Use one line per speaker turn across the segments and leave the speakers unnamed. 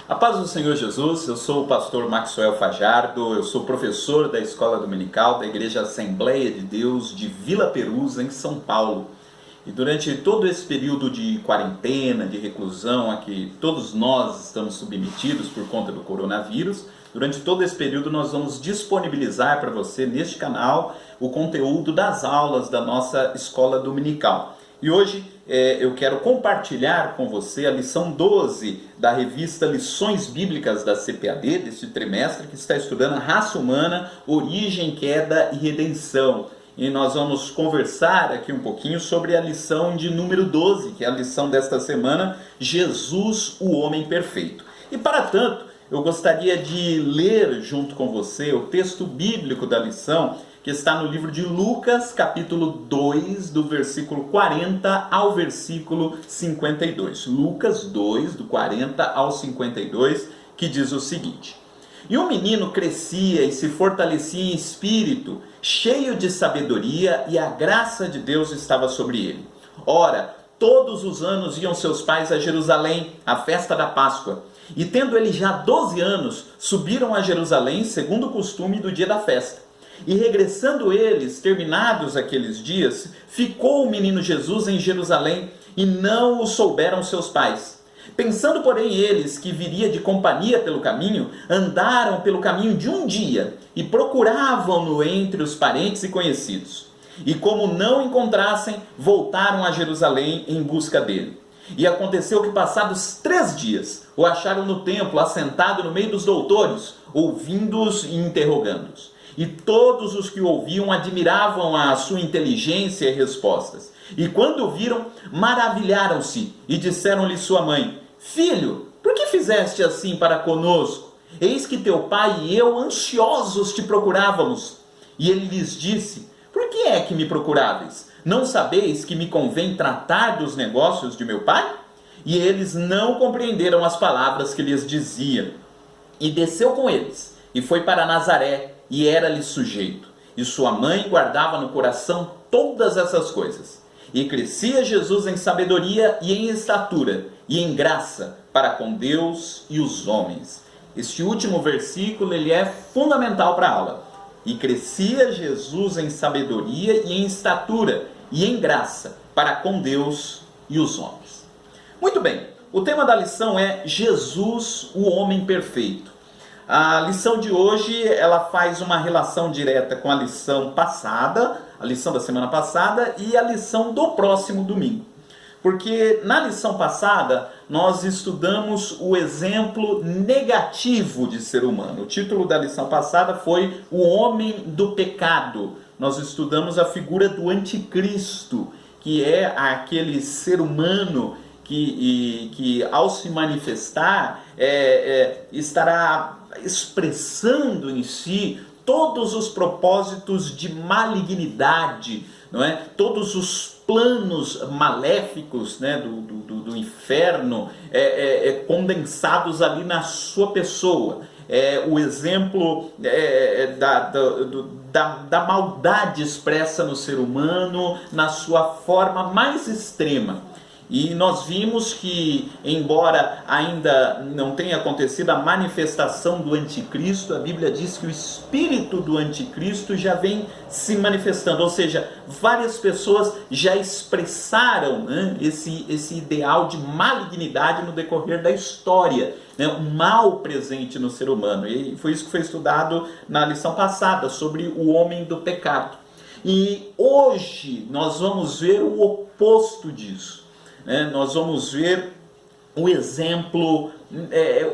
A paz do Senhor Jesus, eu sou o pastor Maxwell Fajardo, eu sou professor da Escola Dominical da Igreja Assembleia de Deus de Vila Perusa, em São Paulo. E durante todo esse período de quarentena, de reclusão a que todos nós estamos submetidos por conta do coronavírus, durante todo esse período nós vamos disponibilizar para você neste canal o conteúdo das aulas da nossa Escola Dominical. E hoje eu quero compartilhar com você a lição 12 da revista Lições Bíblicas da CPAD, deste trimestre, que está estudando a raça humana, origem, queda e redenção. E nós vamos conversar aqui um pouquinho sobre a lição de número 12, que é a lição desta semana, Jesus, o homem perfeito. E para tanto, eu gostaria de ler junto com você o texto bíblico da lição, que está no livro de Lucas, capítulo 2, do versículo 40 ao versículo 52. Lucas 2, do 40 ao 52, que diz o seguinte: E o menino crescia e se fortalecia em espírito, cheio de sabedoria, e a graça de Deus estava sobre ele. Ora, todos os anos iam seus pais a Jerusalém, à festa da Páscoa. E tendo ele já 12 anos, subiram a Jerusalém, segundo o costume do dia da festa. E regressando eles, terminados aqueles dias, ficou o menino Jesus em Jerusalém, e não o souberam seus pais. Pensando, porém, eles que viria de companhia pelo caminho, andaram pelo caminho de um dia, e procuravam-no entre os parentes e conhecidos. E como não encontrassem, voltaram a Jerusalém em busca dele. E aconteceu que, passados 3 dias, o acharam no templo, assentado no meio dos doutores, ouvindo-os e interrogando-os. E todos os que o ouviam admiravam a sua inteligência e respostas. E quando o viram, maravilharam-se e disseram-lhe sua mãe: Filho, por que fizeste assim para conosco? Eis que teu pai e eu ansiosos te procurávamos. E ele lhes disse: Por que é que me procuráveis? Não sabeis que me convém tratar dos negócios de meu pai? E eles não compreenderam as palavras que lhes dizia. E desceu com eles, e foi para Nazaré, e era-lhe sujeito. E sua mãe guardava no coração todas essas coisas. E crescia Jesus em sabedoria e em estatura, e em graça, para com Deus e os homens. Este último versículo ele é fundamental para a aula. E crescia Jesus em sabedoria e em estatura, e em graça, para com Deus e os homens. Muito bem, o tema da lição é Jesus, o homem perfeito. A lição de hoje, ela faz uma relação direta com a lição passada, a lição da semana passada e a lição do próximo domingo. Porque na lição passada, nós estudamos o exemplo negativo de ser humano. O título da lição passada foi O Homem do Pecado. Nós estudamos a figura do anticristo, que é aquele ser humano que ao se manifestar, estará expressando em si todos os propósitos de malignidade, não é? Todos os planos maléficos, né, do inferno condensados ali na sua pessoa. O exemplo da maldade expressa no ser humano na sua forma mais extrema. E nós vimos que, embora ainda não tenha acontecido a manifestação do anticristo, a Bíblia diz que o espírito do anticristo já vem se manifestando, ou seja, várias pessoas já expressaram, né, esse ideal de malignidade no decorrer da história, né, o mal presente no ser humano. E foi isso que foi estudado na lição passada, sobre o homem do pecado. E hoje nós vamos ver o oposto disso. Nós vamos ver o exemplo,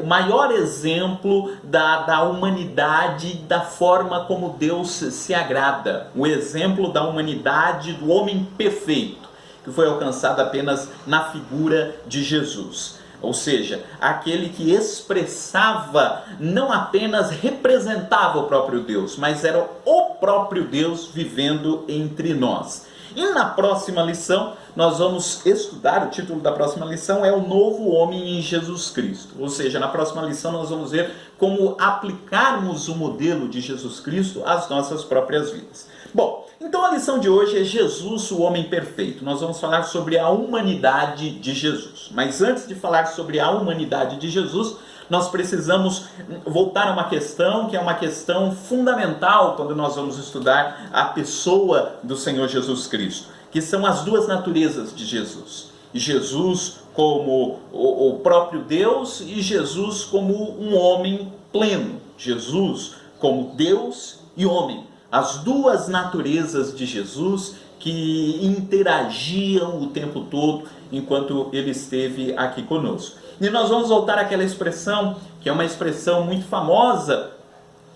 o maior exemplo da humanidade, da forma como Deus se agrada. O exemplo da humanidade, do homem perfeito, que foi alcançado apenas na figura de Jesus. Ou seja, aquele que expressava, não apenas representava o próprio Deus, mas era o próprio Deus vivendo entre nós. E na próxima lição, nós vamos estudar, o título da próxima lição é O Novo Homem em Jesus Cristo. Ou seja, na próxima lição nós vamos ver como aplicarmos o modelo de Jesus Cristo às nossas próprias vidas. Bom, então a lição de hoje é Jesus, o homem perfeito. Nós vamos falar sobre a humanidade de Jesus. Mas antes de falar sobre a humanidade de Jesus, nós precisamos voltar a uma questão que é uma questão fundamental quando nós vamos estudar a pessoa do Senhor Jesus Cristo, que são as duas naturezas de Jesus. Jesus como o próprio Deus e Jesus como um homem pleno. Jesus como Deus e homem. As duas naturezas de Jesus que interagiam o tempo todo enquanto ele esteve aqui conosco. E nós vamos voltar àquela expressão, que é uma expressão muito famosa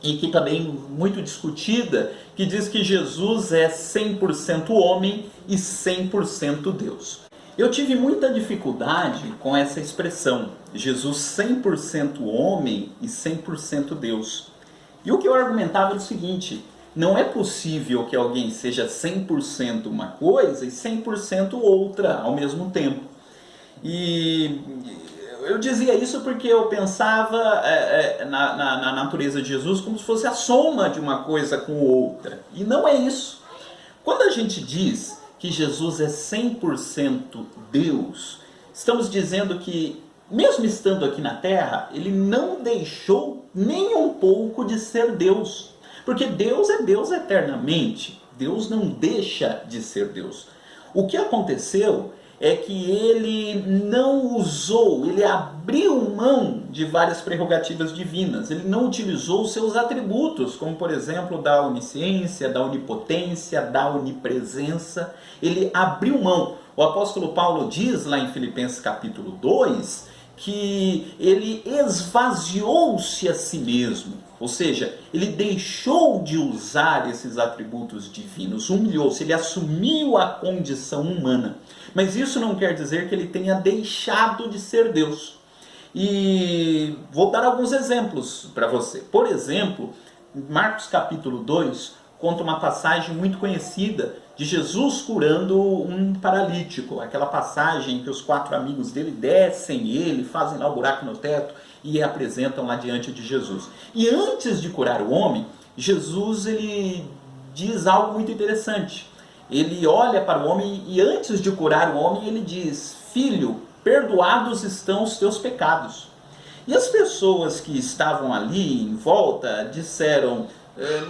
e que também muito discutida, que diz que Jesus é 100% homem e 100% Deus. Eu tive muita dificuldade com essa expressão, Jesus 100% homem e 100% Deus. E o que eu argumentava era o seguinte: não é possível que alguém seja 100% uma coisa e 100% outra ao mesmo tempo. E eu dizia isso porque eu pensava na natureza de Jesus como se fosse a soma de uma coisa com outra. E não é isso. Quando a gente diz que Jesus é 100% Deus, estamos dizendo que, mesmo estando aqui na Terra, ele não deixou nem um pouco de ser Deus. Porque Deus é Deus eternamente. Deus não deixa de ser Deus. O que aconteceu é que ele não usou, ele abriu mão de várias prerrogativas divinas. Ele não utilizou os seus atributos, como por exemplo da onisciência, da onipotência, da onipresença. Ele abriu mão. O apóstolo Paulo diz lá em Filipenses capítulo 2 que ele esvaziou-se a si mesmo. Ou seja, ele deixou de usar esses atributos divinos, humilhou-se, ele assumiu a condição humana. Mas isso não quer dizer que ele tenha deixado de ser Deus. E vou dar alguns exemplos para você. Por exemplo, Marcos capítulo 2 conta uma passagem muito conhecida de Jesus curando um paralítico. Aquela passagem que os 4 amigos dele descem ele, fazem lá o buraco no teto e apresentam lá diante de Jesus. E antes de curar o homem, Jesus ele diz algo muito interessante. Ele olha para o homem e antes de curar o homem ele diz: filho, perdoados estão os teus pecados. E as pessoas que estavam ali em volta disseram: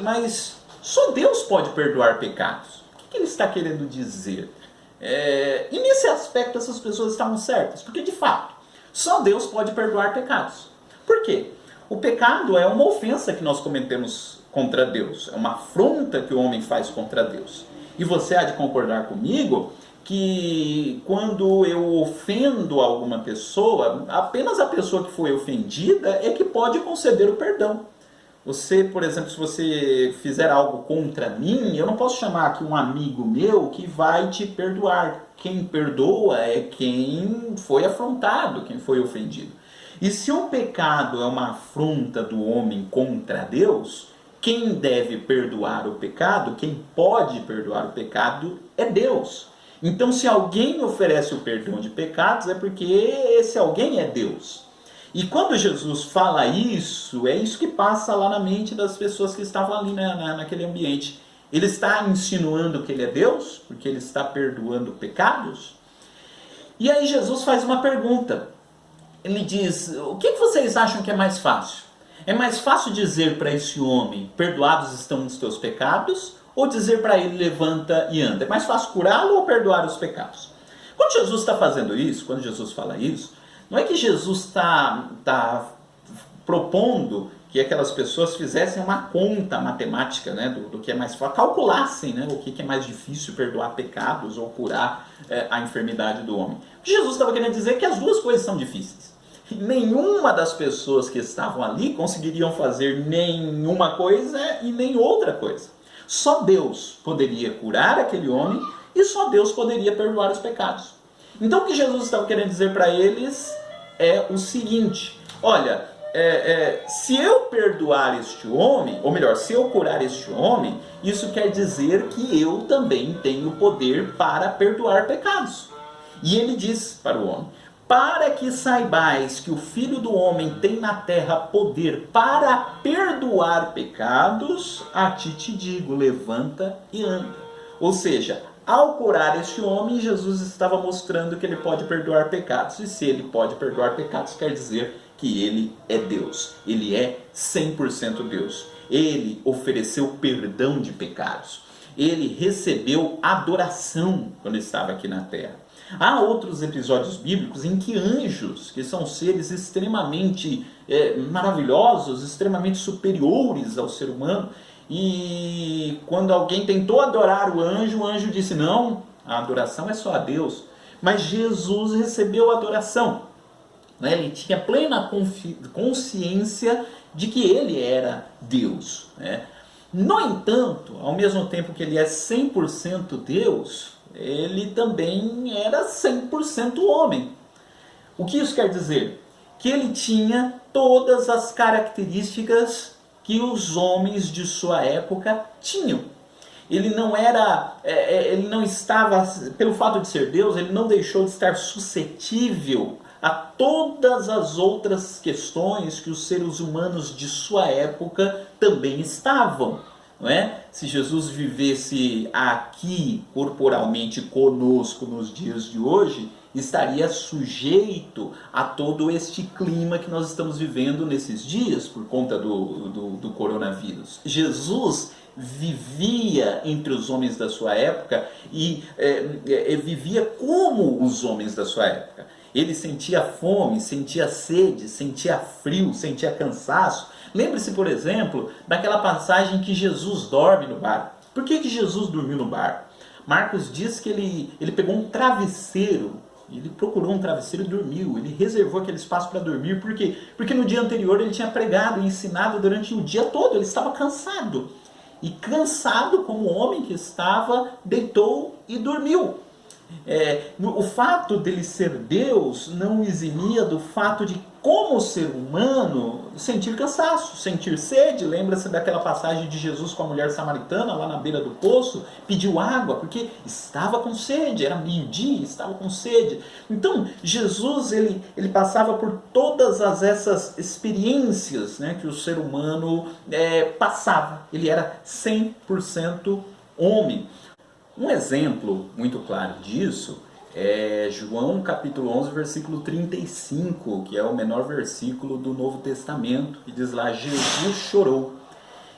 mas só Deus pode perdoar pecados. O que ele está querendo dizer? E nesse aspecto essas pessoas estavam certas, porque de fato, só Deus pode perdoar pecados. Por quê? O pecado é uma ofensa que nós cometemos contra Deus, é uma afronta que o homem faz contra Deus. E você há de concordar comigo que quando eu ofendo alguma pessoa, apenas a pessoa que foi ofendida é que pode conceder o perdão. Você, por exemplo, se você fizer algo contra mim, eu não posso chamar aqui um amigo meu que vai te perdoar. Quem perdoa é quem foi afrontado, quem foi ofendido. E se o pecado é uma afronta do homem contra Deus, quem deve perdoar o pecado, quem pode perdoar o pecado é Deus. Então, se alguém oferece o perdão de pecados, é porque esse alguém é Deus. E quando Jesus fala isso, é isso que passa lá na mente das pessoas que estavam ali naquele ambiente. Ele está insinuando que ele é Deus, porque ele está perdoando pecados. E aí Jesus faz uma pergunta. Ele diz: o que vocês acham que é mais fácil? É mais fácil dizer para esse homem: perdoados estão os teus pecados? Ou dizer para ele: levanta e anda? É mais fácil curá-lo ou perdoar os pecados? Quando Jesus está fazendo isso, quando Jesus fala isso, não é que Jesus está propondo que aquelas pessoas fizessem uma conta matemática, né, do que é mais fácil, calculassem, né, o que é mais difícil, perdoar pecados ou curar a enfermidade do homem. O que Jesus estava querendo dizer é que as duas coisas são difíceis. Nenhuma das pessoas que estavam ali conseguiriam fazer nenhuma coisa e nem outra coisa. Só Deus poderia curar aquele homem e só Deus poderia perdoar os pecados. Então o que Jesus estava querendo dizer para eles é o seguinte: olha, se eu perdoar este homem, ou melhor, se eu curar este homem, isso quer dizer que eu também tenho poder para perdoar pecados. E ele diz para o homem: para que saibais que o Filho do Homem tem na terra poder para perdoar pecados, a ti te digo, levanta e anda. Ou seja, ao curar este homem, Jesus estava mostrando que ele pode perdoar pecados. E se ele pode perdoar pecados, quer dizer que ele é Deus. Ele é 100% Deus. Ele ofereceu perdão de pecados. Ele recebeu adoração quando estava aqui na terra. Há outros episódios bíblicos em que anjos, que são seres extremamente maravilhosos, extremamente superiores ao ser humano, e quando alguém tentou adorar o anjo disse: não, a adoração é só a Deus. Mas Jesus recebeu a adoração. Ele tinha plena consciência de que ele era Deus. No entanto, ao mesmo tempo que ele é 100% Deus, ele também era 100% homem. O que isso quer dizer? Que ele tinha todas as características que os homens de sua época tinham. Ele não estava, pelo fato de ser Deus, ele não deixou de estar suscetível a todas as outras questões que os seres humanos de sua época também estavam. Não é? Se Jesus vivesse aqui corporalmente conosco nos dias de hoje, estaria sujeito a todo este clima que nós estamos vivendo nesses dias por conta do coronavírus. Jesus vivia entre os homens da sua época e vivia como os homens da sua época. Ele sentia fome, sentia sede, sentia frio, sentia cansaço. Lembre-se, por exemplo, daquela passagem que Jesus dorme no barco. Por que Jesus dormiu no barco? Marcos diz que ele pegou um travesseiro, ele procurou um travesseiro e dormiu. Ele reservou aquele espaço para dormir. Por quê? Porque no dia anterior ele tinha pregado e ensinado durante o dia todo. Ele estava cansado. E cansado como homem que estava, deitou e dormiu. O fato dele ser Deus não eximia do fato de, como ser humano, sentir cansaço, sentir sede. Lembra-se daquela passagem de Jesus com a mulher samaritana lá na beira do poço, pediu água porque estava com sede, era meio-dia, estava com sede. Então Jesus ele passava por todas essas experiências, né, que o ser humano passava. Ele era 100% homem. Um exemplo muito claro disso é João capítulo 11, versículo 35, que é o menor versículo do Novo Testamento, que diz lá: Jesus chorou.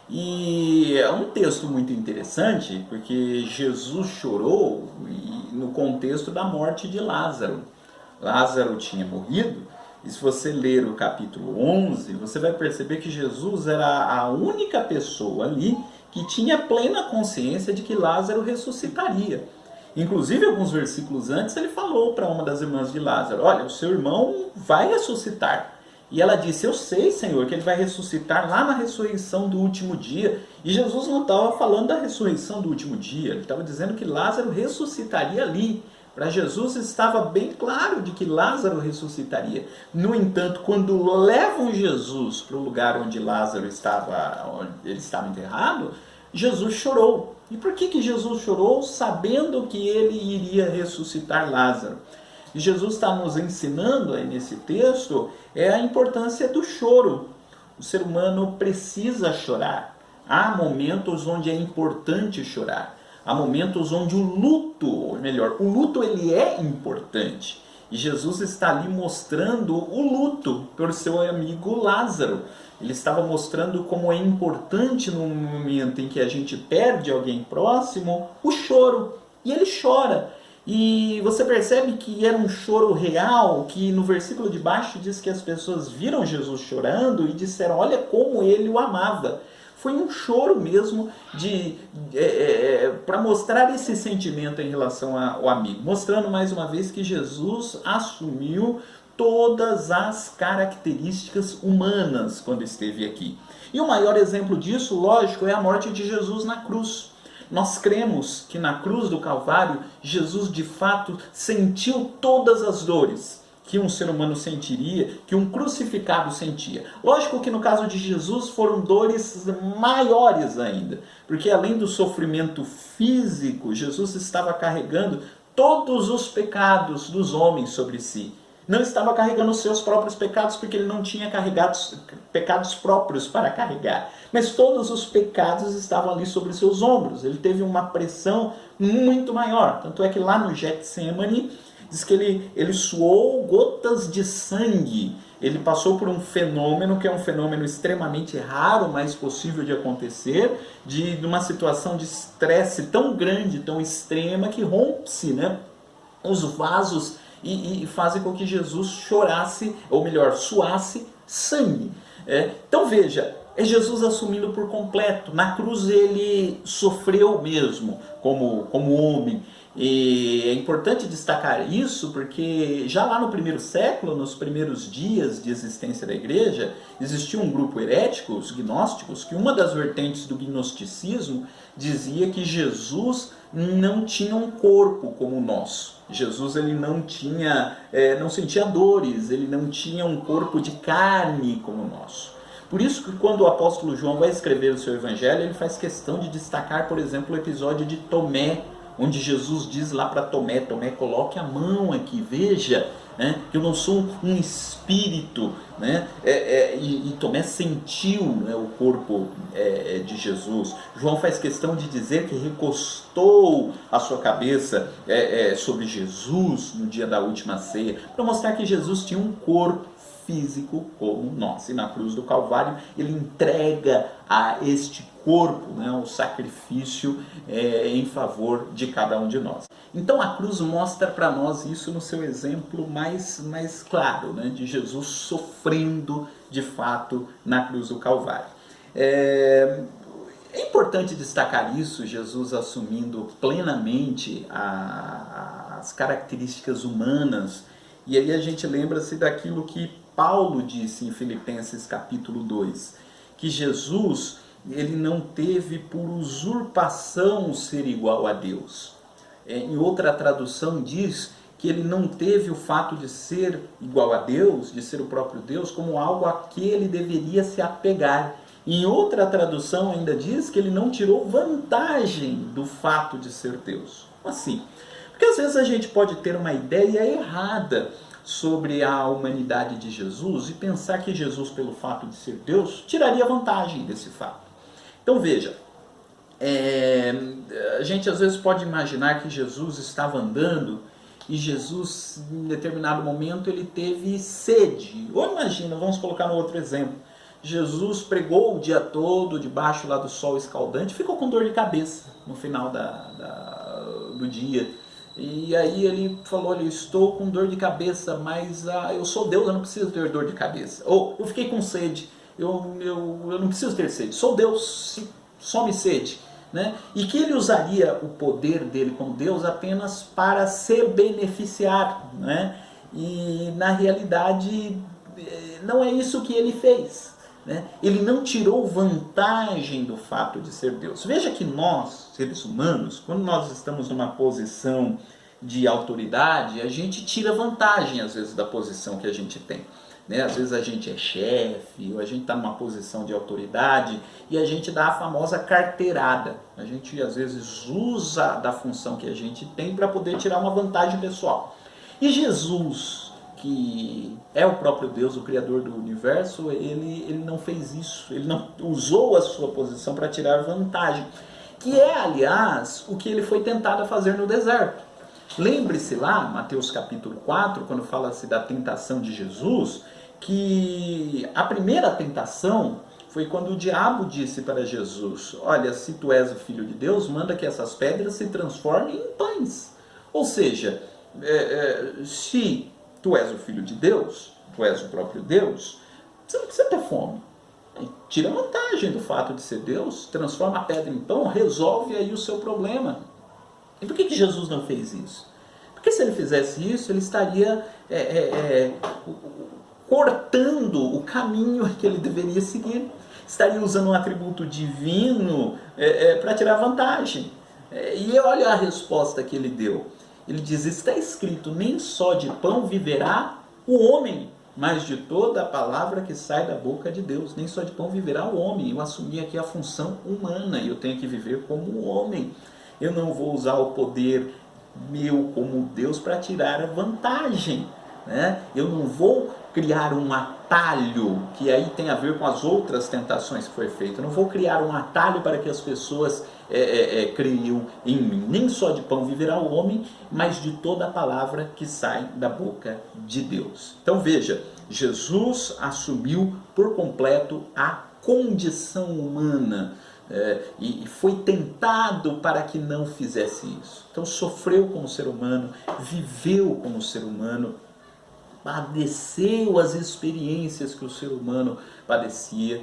E é um texto muito interessante, porque Jesus chorou no contexto da morte de Lázaro. Lázaro tinha morrido, e se você ler o capítulo 11, você vai perceber que Jesus era a única pessoa ali que tinha plena consciência de que Lázaro ressuscitaria. Inclusive, alguns versículos antes, ele falou para uma das irmãs de Lázaro: olha, o seu irmão vai ressuscitar. E ela disse: eu sei, Senhor, que ele vai ressuscitar lá na ressurreição do último dia. E Jesus não estava falando da ressurreição do último dia, ele estava dizendo que Lázaro ressuscitaria ali. Para Jesus estava bem claro de que Lázaro ressuscitaria. No entanto, quando levam Jesus para o lugar onde Lázaro ele estava enterrado, Jesus chorou. E por que Jesus chorou? Sabendo que ele iria ressuscitar Lázaro. E Jesus está nos ensinando aí nesse texto a importância do choro. O ser humano precisa chorar. Há momentos onde é importante chorar. Há momentos onde o luto ele é importante. E Jesus está ali mostrando o luto por seu amigo Lázaro. Ele estava mostrando como é importante no momento em que a gente perde alguém próximo, o choro. E ele chora. E você percebe que era um choro real, que no versículo de baixo diz que as pessoas viram Jesus chorando e disseram: olha como ele o amava. Foi um choro mesmo para mostrar esse sentimento em relação ao amigo. Mostrando mais uma vez que Jesus assumiu todas as características humanas quando esteve aqui. E o maior exemplo disso, lógico, é a morte de Jesus na cruz. Nós cremos que na cruz do Calvário, Jesus de fato sentiu todas as dores que um ser humano sentiria, que um crucificado sentia. Lógico que no caso de Jesus foram dores maiores ainda, porque além do sofrimento físico, Jesus estava carregando todos os pecados dos homens sobre si. Não estava carregando os seus próprios pecados, porque ele não tinha pecados próprios para carregar. Mas todos os pecados estavam ali sobre seus ombros. Ele teve uma pressão muito maior. Tanto é que lá no Getsemane, diz que ele suou gotas de sangue ele passou por um fenômeno que é um fenômeno extremamente raro, mas possível de acontecer, de uma situação de estresse tão grande, tão extrema, que rompe-se, né, os vasos e fazem com que Jesus chorasse, ou melhor, suasse sangue. Então veja, é Jesus assumindo por completo. Na cruz ele sofreu mesmo como homem. E é importante destacar isso porque já lá no primeiro século, nos primeiros dias de existência da igreja, existia um grupo herético, os gnósticos, que uma das vertentes do gnosticismo dizia que Jesus não tinha um corpo como o nosso. Jesus ele não sentia dores, ele não tinha um corpo de carne como o nosso. Por isso que quando o apóstolo João vai escrever o seu evangelho, ele faz questão de destacar, por exemplo, o episódio de Tomé, onde Jesus diz lá para Tomé, coloque a mão aqui, veja, né, que eu não sou um espírito, né, e Tomé sentiu, né, o corpo de Jesus. João faz questão de dizer que recostou a sua cabeça sobre Jesus no dia da última ceia, para mostrar que Jesus tinha um corpo físico como nós. E na cruz do Calvário ele entrega a este corpo, né, o sacrifício em favor de cada um de nós. Então a cruz mostra para nós isso no seu exemplo mais claro, né, de Jesus sofrendo de fato na cruz do Calvário. É importante destacar isso, Jesus assumindo plenamente as características humanas. E aí a gente lembra-se daquilo que Paulo disse em Filipenses capítulo 2, que Jesus ele não teve por usurpação ser igual a Deus. Em outra tradução diz que ele não teve o fato de ser igual a Deus, de ser o próprio Deus, como algo a que ele deveria se apegar. Em outra tradução ainda diz que ele não tirou vantagem do fato de ser Deus. Assim, porque às vezes a gente pode ter uma ideia errada sobre a humanidade de Jesus e pensar que Jesus, pelo fato de ser Deus, tiraria vantagem desse fato. Então veja, a gente às vezes pode imaginar que Jesus estava andando e Jesus, em determinado momento, ele teve sede. Ou imagina, vamos colocar um outro exemplo. Jesus pregou o dia todo debaixo lá do sol escaldante, ficou com dor de cabeça no final do dia. E aí ele falou, olha, eu estou com dor de cabeça, mas eu sou Deus, eu não preciso ter dor de cabeça. Ou eu fiquei com sede, eu não preciso ter sede, sou Deus, some sede. Né? E que ele usaria o poder dele como Deus apenas para se beneficiar. Né? E na realidade não é isso que ele fez. Né? Ele não tirou vantagem do fato de ser Deus. Veja que nós, seres humanos, quando nós estamos numa posição de autoridade, a gente tira vantagem às vezes da posição que a gente tem. Né? Às vezes a gente é chefe, ou a gente está numa posição de autoridade e a gente dá a famosa carteirada. A gente às vezes usa da função que a gente tem para poder tirar uma vantagem pessoal. E Jesus, que é o próprio Deus, o Criador do universo, ele não fez isso, ele não usou a sua posição para tirar vantagem, que é, aliás, o que ele foi tentado a fazer no deserto. Lembre-se lá, Mateus capítulo 4, quando fala-se da tentação de Jesus, que a primeira tentação foi quando o diabo disse para Jesus, olha, se tu és o Filho de Deus, manda que essas pedras se transformem em pães. Ou seja, se tu és o Filho de Deus, tu és o próprio Deus, você não precisa ter fome. Tira vantagem do fato de ser Deus, transforma a pedra em pão, resolve aí o seu problema. E por que Jesus não fez isso? Porque se ele fizesse isso, ele estaria cortando o caminho que ele deveria seguir. Estaria usando um atributo divino para tirar vantagem. E olha a resposta que ele deu. Ele diz, está escrito, nem só de pão viverá o homem, mas de toda a palavra que sai da boca de Deus. Nem só de pão viverá o homem. Eu assumi aqui a função humana e eu tenho que viver como um homem. Eu não vou usar o poder meu como Deus para tirar a vantagem. Né? Eu não vou criar um atalho, que aí tem a ver com as outras tentações que foi feito. Eu não vou criar um atalho para que as pessoas creiam em mim. Nem só de pão viverá o homem, mas de toda a palavra que sai da boca de Deus. Então veja, Jesus assumiu por completo a condição humana e foi tentado para que não fizesse isso. Então sofreu como ser humano, viveu como ser humano, padeceu as experiências que o ser humano padecia,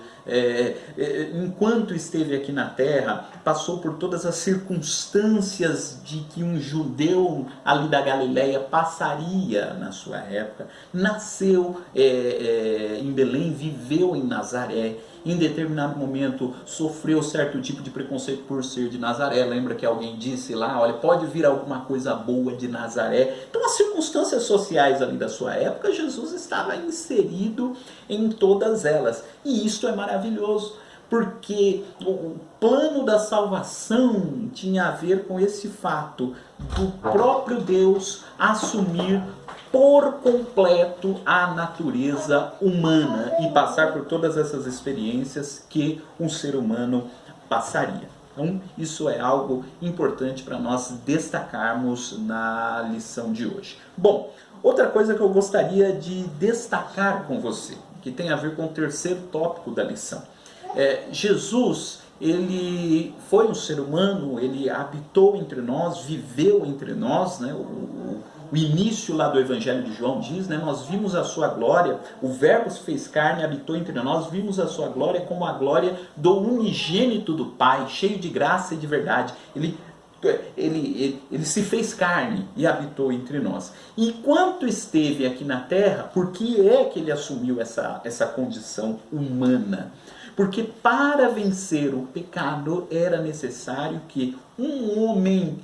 enquanto esteve aqui na terra, passou por todas as circunstâncias de que um judeu ali da Galileia passaria na sua época, nasceu em Belém, viveu em Nazaré, em determinado momento sofreu certo tipo de preconceito por ser de Nazaré. Lembra que alguém disse lá, olha, pode vir alguma coisa boa de Nazaré. Então as circunstâncias sociais ali da sua época, Jesus estava inserido em todas elas. E isto é maravilhoso, porque o plano da salvação tinha a ver com esse fato do próprio Deus assumir por completo a natureza humana e passar por todas essas experiências que um ser humano passaria. Então, isso é algo importante para nós destacarmos na lição de hoje. Bom, outra coisa que eu gostaria de destacar com você, que tem a ver com o terceiro tópico da lição. Jesus, ele foi um ser humano, ele habitou entre nós, viveu entre nós, né? O início lá do Evangelho de João diz, né, nós vimos a sua glória, o Verbo se fez carne, habitou entre nós, vimos a sua glória como a glória do unigênito do Pai, cheio de graça e de verdade. Ele se fez carne e habitou entre nós. Enquanto esteve aqui na terra, por que é que ele assumiu essa condição humana? Porque para vencer o pecado era necessário que um homem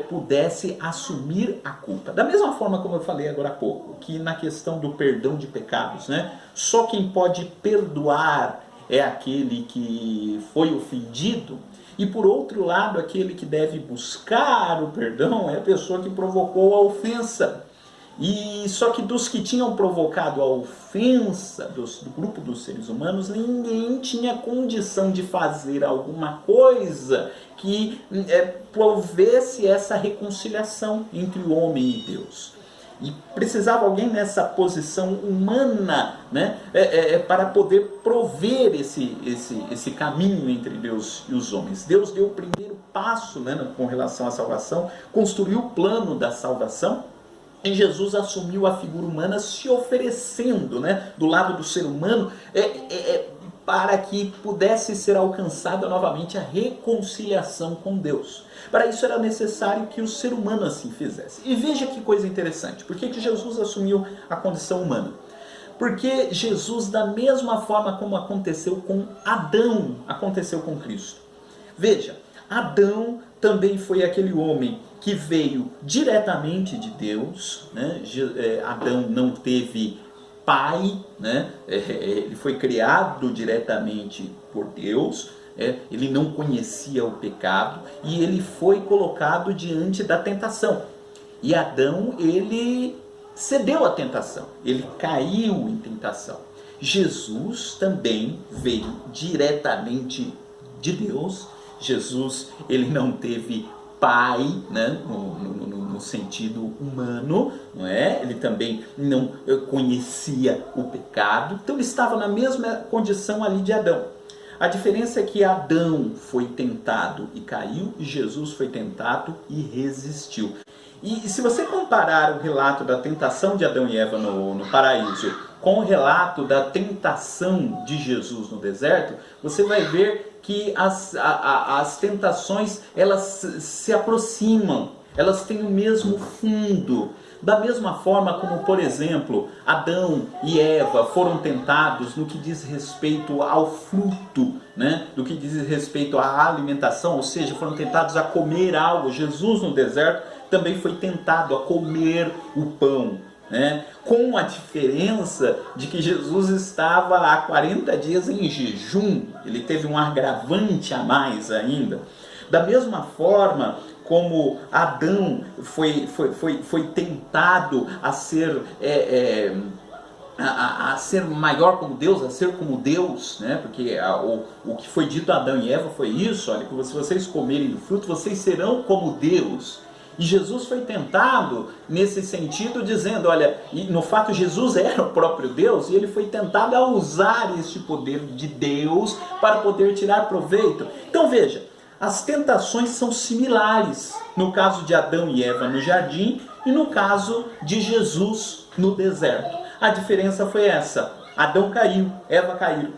pudesse assumir a culpa. Da mesma forma como eu falei agora há pouco, que na questão do perdão de pecados, só quem pode perdoar é aquele que foi ofendido, e por outro lado, aquele que deve buscar o perdão é a pessoa que provocou a ofensa. E só que dos que tinham provocado a ofensa do grupo dos seres humanos, ninguém tinha condição de fazer alguma coisa que provesse essa reconciliação entre o homem e Deus. E precisava alguém nessa posição humana, para poder prover esse caminho entre Deus e os homens. Deus deu o primeiro passo, com relação à salvação, construiu o plano da salvação. E Jesus assumiu a figura humana, se oferecendo, do lado do ser humano, para que pudesse ser alcançada novamente a reconciliação com Deus. Para isso era necessário que o ser humano assim fizesse. E veja que coisa interessante. Por que Jesus assumiu a condição humana? Porque Jesus, da mesma forma como aconteceu com Adão, aconteceu com Cristo. Veja, Adão também foi aquele homem que veio diretamente de Deus, Adão não teve pai, ele foi criado diretamente por Deus, ele não conhecia o pecado e ele foi colocado diante da tentação. E Adão, ele cedeu à tentação, ele caiu em tentação. Jesus também veio diretamente de Deus. Jesus, ele não teve pai, no sentido humano, não é? Ele também não conhecia o pecado, então ele estava na mesma condição ali de Adão. A diferença é que Adão foi tentado e caiu, e Jesus foi tentado e resistiu. E se você comparar o relato da tentação de Adão e Eva no paraíso com o relato da tentação de Jesus no deserto, você vai ver que as tentações, elas se aproximam, elas têm o mesmo fundo. Da mesma forma como, por exemplo, Adão e Eva foram tentados no que diz respeito ao fruto, do que diz respeito à alimentação, ou seja, foram tentados a comer algo. Jesus no deserto também foi tentado a comer o pão, com a diferença de que Jesus estava há 40 dias em jejum, ele teve um agravante a mais ainda. Da mesma forma como Adão foi tentado a ser a ser maior como Deus, a ser como Deus, né? Porque o que foi dito a Adão e Eva foi isso: olha, que se vocês comerem do fruto, vocês serão como Deus. E Jesus foi tentado nesse sentido, dizendo, olha, e no fato Jesus era o próprio Deus, e ele foi tentado a usar este poder de Deus para poder tirar proveito. Então veja, as tentações são similares no caso de Adão e Eva no jardim e no caso de Jesus no deserto. A diferença foi essa: Adão caiu, Eva caiu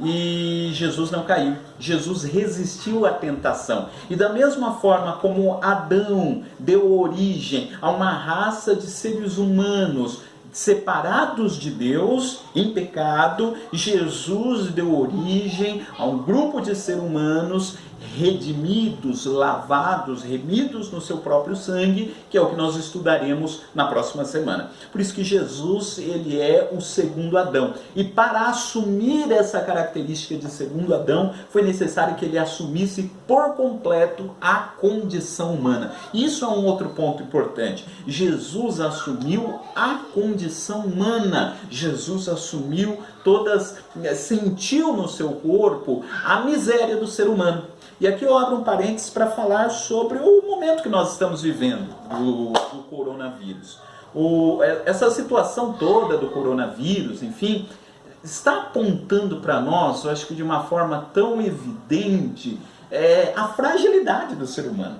e Jesus não caiu. Jesus resistiu à tentação. E da mesma forma como Adão deu origem a uma raça de seres humanos separados de Deus, em pecado, Jesus deu origem a um grupo de seres humanos redimidos, lavados, remidos no seu próprio sangue, que é o que nós estudaremos na próxima semana. Por isso que Jesus, ele é o segundo Adão. E para assumir essa característica de segundo Adão, foi necessário que ele assumisse por completo a condição humana. Isso é um outro ponto importante. Jesus assumiu a condição humana. Jesus assumiu sentiu no seu corpo a miséria do ser humano. E aqui eu abro um parênteses para falar sobre o momento que nós estamos vivendo do coronavírus. Essa situação toda do coronavírus, enfim, está apontando para nós, eu acho que de uma forma tão evidente, a fragilidade do ser humano.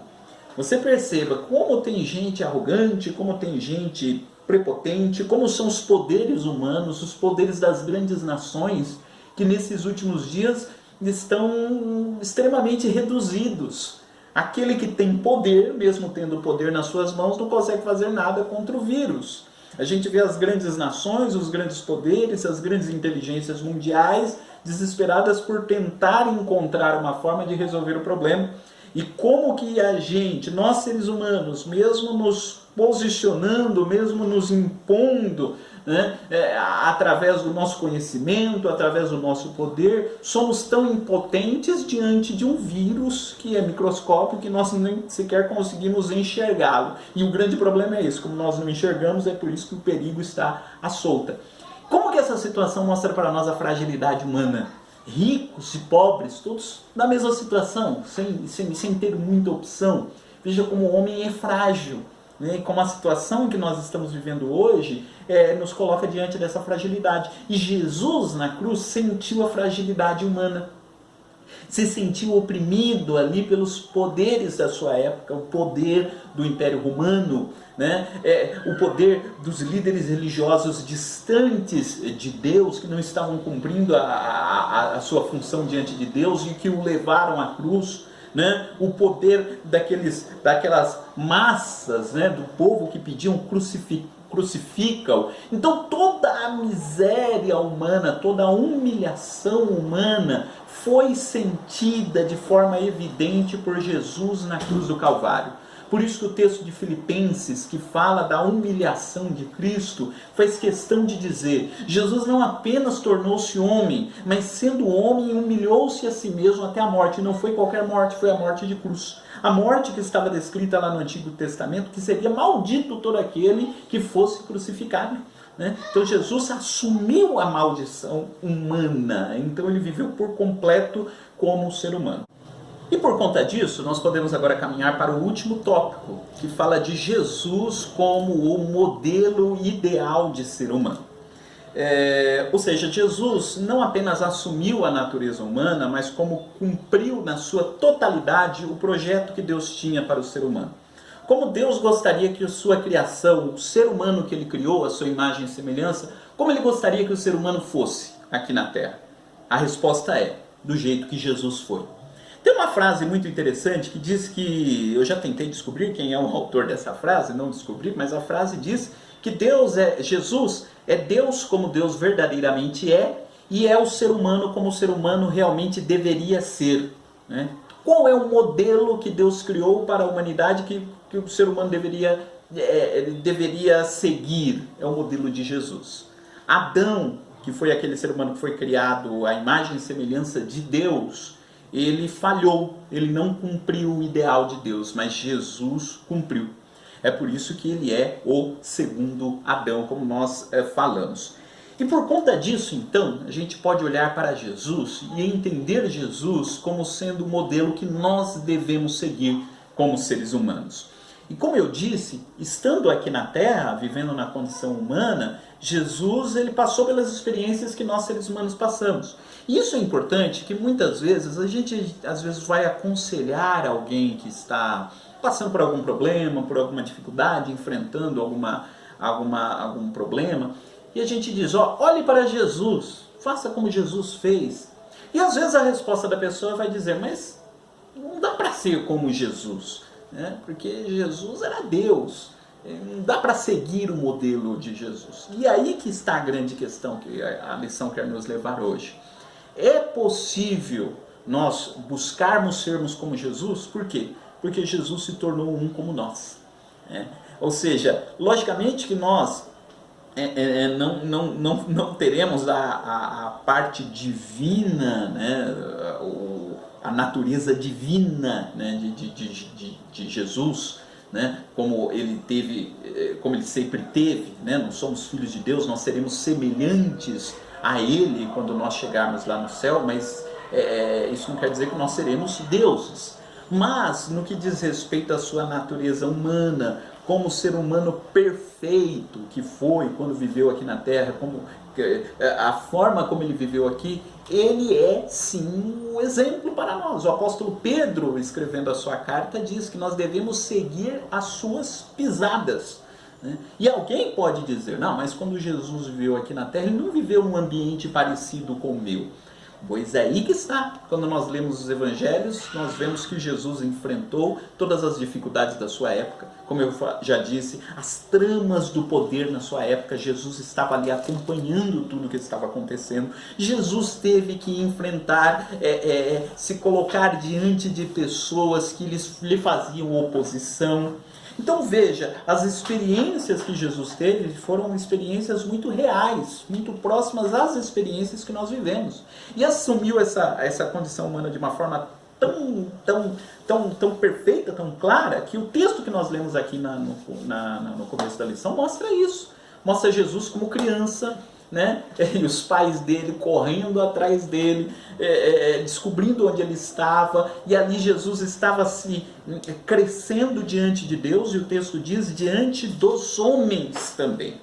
Você perceba como tem gente arrogante, como tem gente prepotente, como são os poderes humanos, os poderes das grandes nações, que nesses últimos dias estão extremamente reduzidos. Aquele que tem poder, mesmo tendo poder nas suas mãos, não consegue fazer nada contra o vírus. A gente vê as grandes nações, os grandes poderes, as grandes inteligências mundiais desesperadas por tentar encontrar uma forma de resolver o problema. E como que a gente, nós seres humanos, mesmo nos posicionando, mesmo nos impondo, né, através do nosso conhecimento, através do nosso poder, somos tão impotentes diante de um vírus que é microscópico, que nós nem sequer conseguimos enxergá-lo. E o grande problema é esse: como nós não enxergamos, é por isso que o perigo está à solta. Como que essa situação mostra para nós a fragilidade humana? Ricos e pobres, todos na mesma situação, sem ter muita opção. Veja como o homem é frágil, né? Como a situação que nós estamos vivendo hoje nos coloca diante dessa fragilidade. E Jesus na cruz sentiu a fragilidade humana. Se sentiu oprimido ali pelos poderes da sua época, o poder do Império Romano, né? O poder dos líderes religiosos distantes de Deus, que não estavam cumprindo a sua função diante de Deus e que o levaram à cruz, né? O poder daquelas massas, né, do povo que pediam crucificam. Então toda a miséria humana, toda a humilhação humana foi sentida de forma evidente por Jesus na cruz do Calvário. Por isso que o texto de Filipenses, que fala da humilhação de Cristo, faz questão de dizer: Jesus não apenas tornou-se homem, mas sendo homem humilhou-se a si mesmo até a morte. E não foi qualquer morte, foi a morte de cruz. A morte que estava descrita lá no Antigo Testamento, que seria maldito todo aquele que fosse crucificado. Né? Então Jesus assumiu a maldição humana, então ele viveu por completo como ser humano. E por conta disso, nós podemos agora caminhar para o último tópico, que fala de Jesus como o modelo ideal de ser humano. Ou seja, Jesus não apenas assumiu a natureza humana, mas como cumpriu na sua totalidade o projeto que Deus tinha para o ser humano. Como Deus gostaria que a sua criação, o ser humano que ele criou, a sua imagem e semelhança, como ele gostaria que o ser humano fosse aqui na Terra? A resposta é: do jeito que Jesus foi. Tem uma frase muito interessante que diz que, eu já tentei descobrir quem é o autor dessa frase, não descobri, mas a frase diz que Jesus é Deus como Deus verdadeiramente é, e é o ser humano como o ser humano realmente deveria ser, né? Qual é o modelo que Deus criou para a humanidade que o ser humano deveria seguir? É o modelo de Jesus. Adão, que foi aquele ser humano que foi criado à imagem e semelhança de Deus, ele falhou, ele não cumpriu o ideal de Deus, mas Jesus cumpriu. É por isso que ele é o segundo Adão, como nós falamos. E por conta disso, então, a gente pode olhar para Jesus e entender Jesus como sendo o modelo que nós devemos seguir como seres humanos. E como eu disse, estando aqui na Terra, vivendo na condição humana, Jesus ele passou pelas experiências que nós seres humanos passamos. E isso é importante, que muitas vezes a gente vai aconselhar alguém que está passando por algum problema, por alguma dificuldade, enfrentando algum problema, e a gente diz, olhe para Jesus, faça como Jesus fez. E às vezes a resposta da pessoa vai dizer, mas não dá para ser como Jesus, né? Porque Jesus era Deus, não dá para seguir o modelo de Jesus. E aí que está a grande questão, que a lição quer nos levar hoje. É possível nós buscarmos sermos como Jesus? Por quê? Porque Jesus se tornou um como nós, né? Ou seja, logicamente que nós não teremos a parte divina, né, a natureza divina, né, de Jesus, né, como ele sempre teve, né, nós somos filhos de Deus, nós seremos semelhantes a ele quando nós chegarmos lá no céu, mas isso não quer dizer que nós seremos deuses. Mas no que diz respeito à sua natureza humana, como ser humano perfeito que foi quando viveu aqui na Terra, a forma como ele viveu aqui, ele é sim um exemplo para nós. O apóstolo Pedro, escrevendo a sua carta, diz que nós devemos seguir as suas pisadas, né? E alguém pode dizer, não, mas quando Jesus viveu aqui na Terra, ele não viveu num ambiente parecido com o meu. Pois é aí que está. Quando nós lemos os evangelhos, nós vemos que Jesus enfrentou todas as dificuldades da sua época. Como eu já disse, as tramas do poder na sua época, Jesus estava ali acompanhando tudo o que estava acontecendo. Jesus teve que enfrentar, se colocar diante de pessoas que lhe faziam oposição. Então veja, as experiências que Jesus teve foram experiências muito reais, muito próximas às experiências que nós vivemos. E assumiu essa condição humana de uma forma tão perfeita, tão clara, que o texto que nós lemos aqui no começo da lição mostra isso. Mostra Jesus como criança, né? E os pais dele correndo atrás dele, descobrindo onde ele estava, e ali Jesus estava se crescendo diante de Deus, e o texto diz, diante dos homens também.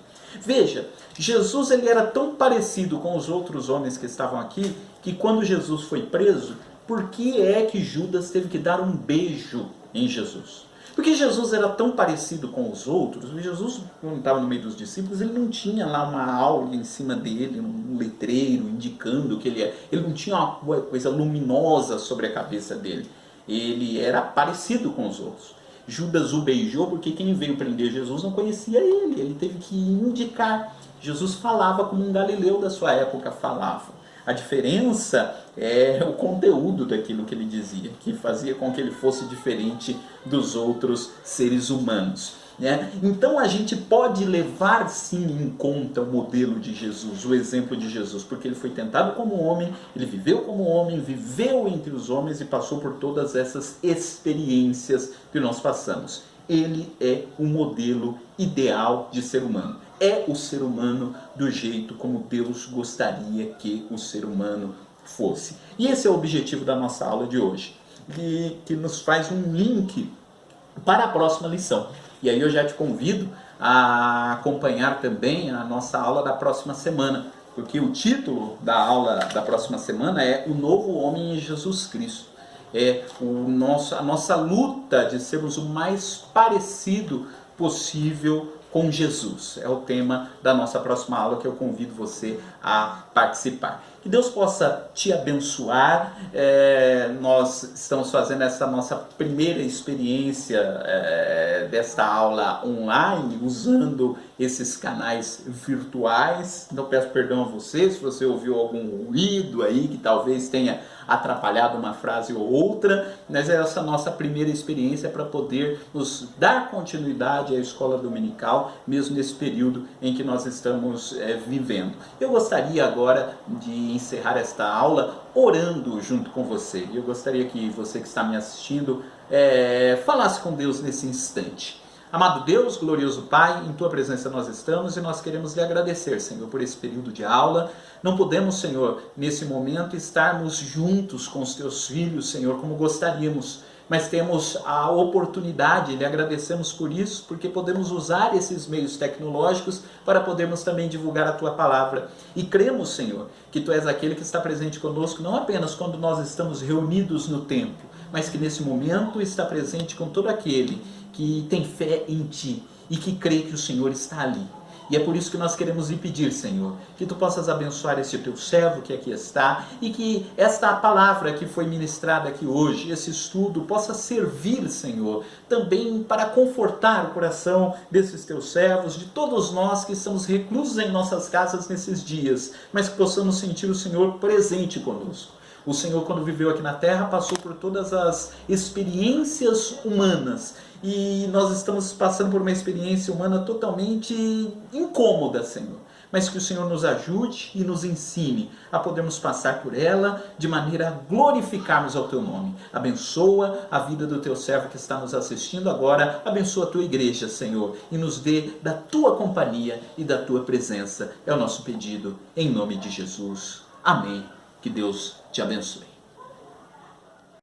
Veja, Jesus ele era tão parecido com os outros homens que estavam aqui, que quando Jesus foi preso, por que é que Judas teve que dar um beijo em Jesus? Porque Jesus era tão parecido com os outros, Jesus, quando estava no meio dos discípulos, ele não tinha lá uma aula em cima dele, um letreiro indicando que ele é. Ele não tinha uma coisa luminosa sobre a cabeça dele. Ele era parecido com os outros. Judas o beijou porque quem veio prender Jesus não conhecia ele. Ele teve que indicar. Jesus falava como um galileu da sua época falava. A diferença é o conteúdo daquilo que ele dizia, que fazia com que ele fosse diferente dos outros seres humanos, né? Então a gente pode levar sim em conta o modelo de Jesus, o exemplo de Jesus, porque ele foi tentado como homem, ele viveu como homem, viveu entre os homens e passou por todas essas experiências que nós passamos. Ele é o modelo ideal de ser humano. É o ser humano do jeito como Deus gostaria que o ser humano fosse. E esse é o objetivo da nossa aula de hoje, que nos faz um link para a próxima lição. E aí eu já te convido a acompanhar também a nossa aula da próxima semana, porque o título da aula da próxima semana é O Novo Homem em Jesus Cristo. É a nossa luta de sermos o mais parecido possível com Jesus. É o tema da nossa próxima aula que eu convido você a participar. Que Deus possa te abençoar. Nós estamos fazendo essa nossa primeira experiência desta aula online, usando esses canais virtuais. Então peço perdão a você se você ouviu algum ruído aí que talvez tenha atrapalhado uma frase ou outra, mas essa nossa primeira experiência para poder nos dar continuidade à escola dominical, mesmo nesse período em que nós estamos vivendo. Eu gostaria agora de encerrar esta aula orando junto com você. Eu gostaria que você que está me assistindo falasse com Deus nesse instante. Amado Deus, glorioso Pai, em Tua presença nós estamos e nós queremos lhe agradecer, Senhor, por esse período de aula. Não podemos, Senhor, nesse momento estarmos juntos com os Teus filhos, Senhor, como gostaríamos, mas temos a oportunidade, lhe agradecemos por isso, porque podemos usar esses meios tecnológicos para podermos também divulgar a Tua palavra. E cremos, Senhor, que Tu és aquele que está presente conosco, não apenas quando nós estamos reunidos no templo, mas que nesse momento está presente com todo aquele que tem fé em Ti e que crê que o Senhor está ali. E é por isso que nós queremos lhe pedir, Senhor, que Tu possas abençoar esse Teu servo que aqui está e que esta palavra que foi ministrada aqui hoje, esse estudo, possa servir, Senhor, também para confortar o coração desses Teus servos, de todos nós que estamos reclusos em nossas casas nesses dias, mas que possamos sentir o Senhor presente conosco. O Senhor, quando viveu aqui na terra, passou por todas as experiências humanas. E nós estamos passando por uma experiência humana totalmente incômoda, Senhor. Mas que o Senhor nos ajude e nos ensine a podermos passar por ela de maneira a glorificarmos ao Teu nome. Abençoa a vida do Teu servo que está nos assistindo agora. Abençoa a Tua igreja, Senhor. E nos dê da Tua companhia e da Tua presença. É o nosso pedido, em nome de Jesus. Amém. Que Deus te abençoe.